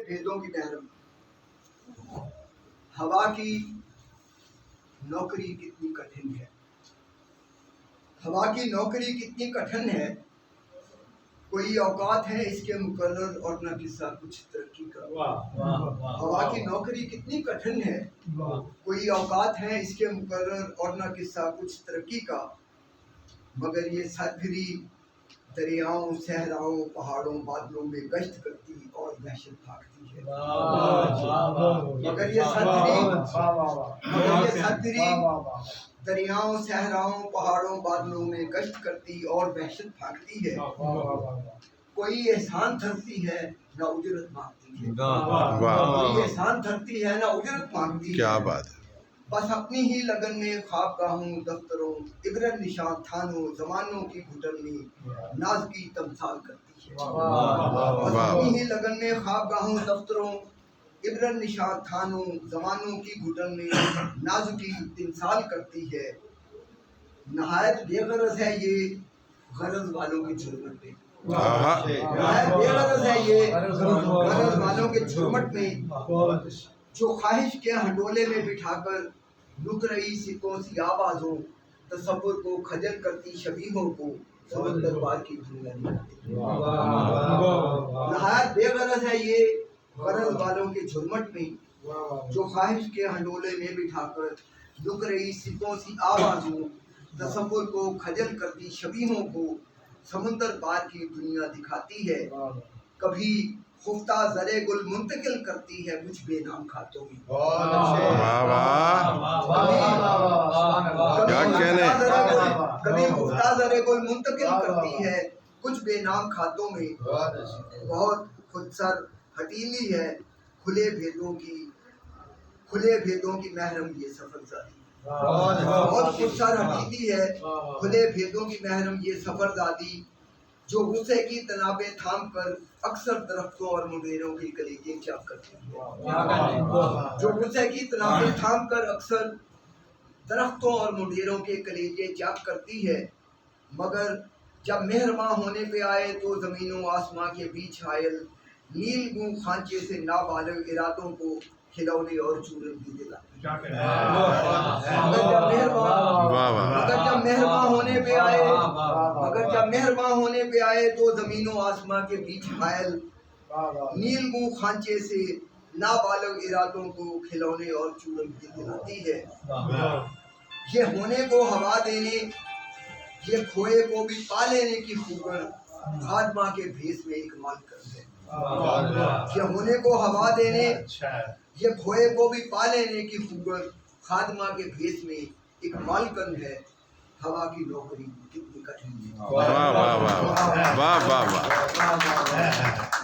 بھیدوں کی محرم، ہوا کی نوکری کتنی کٹھن ہے، ہوا کی نوکری کتنی کٹھن ہے، کوئی اوقات ہے اس کے مقرر اور نہ قصہ کچھ ترقی کا۔ ہوا کی نوکری کتنی کٹھن ہے، کوئی اوقات ہے اس کے مقرر اور نہ قصہ کچھ ترقی کا، مگر یہ سرپھری دریاؤں صحراؤں پہاڑوں بادلوں میں گشت کرتی اور دہشت بھاگتی ہے۔ مگر یہ سرپھری دریاؤں صحراؤں پہاڑوں بادلوں میں گشت کرتی اور وحشت بھاگتی ہے، کوئی احسان تھکتی ہے نہ اجرت مانگتی ہے، کوئی احسان تھکتی ہے نہ اجرت مانگتی ہے، کیا بات ہے۔ بس اپنی ہی لگن میں خوابگاہوں دفتروں عبرت نشان تھانوں زمانوں کی گھٹن میں ناز کی تمثال کرتی ہے، بس اپنی ہی لگن میں خوابگاہوں دفتروں عبرت نشان تھانوں زمانوں کی گھٹن میں ناز کی تمثال کرتی ہے۔ نہایت بے غرض ہے یہ غرض والوں کی جھرمٹ میں، نہایت بے غرض ہے یہ غرض والوں کے جھرمٹ میں، جو خواہش کے ہنڈولے میں بٹھا کر رک رہی سکوں سی آوازوں تصور کو کھجل کرتی شبیہوں کو سمندر پار کی دنیا دکھاتی ہے۔ نہایت بے غرض ہے یہ غرض والوں کے جھرمٹ میں، جو خواہش کے ہنڈولے میں بٹھا کر رک رہی سکوں سی آوازوں تصور کو کھجل کرتی شبیہوں کو سمندر پار کی دنیا دکھاتی ہے۔ کبھی خفتہ زرے گل منتقل کرتی ہے کچھ بے نام کھاتوں میں، کبھی خفتہ زرے گل منتقل کرتی ہے کچھ بے نام کھاتوں میں، بہت خودسر ہٹیلی ہے کھلے بھیدوں کی محرم یہ سفر زادی، بہت خودسر ہٹیلی ہے کھلے بھیدوں کی محرم یہ سفر زادی، جو غصے کی تنابیں تھام کر اکثر درختوں اور منڈیروں کے کلیجے چاک کرتی ہے، جو غصے کی تنابیں تھام کر اکثر درختوں اور منڈیروں کے کلیجے چاک کرتی ہے، مگر جب مہرباں ہونے پہ آئے تو زمین و آسماں کے بیچ حائل نیل گوں خانچے سے نابالغ ارادوں کو کھلونے اور چورن بھی دلاتی ہے۔ مگر جب مہرباں ہونے پہ آئے تو زمین و آسماں کے بیچ حائل نیل گوں خانچے سے نابالغ ارادوں کو کھلونے اور چورن بھی دلاتی ہے۔ یہ ہونے کو ہوا دینے، یہ کھوئے کو بھی پا لینے کی خوگر خادمہ کے بھیس میں ایک مالکن ہے۔ یہ ہونے کو ہوا دینے، یہ کھوئے کو بھی پا لینے کی خوگر خادمہ کے بھیس میں ایک مالکن ہے، ہوا کی نوکری کتنی کٹھن ہے۔ واہ واہ واہ واہ واہ واہ واہ۔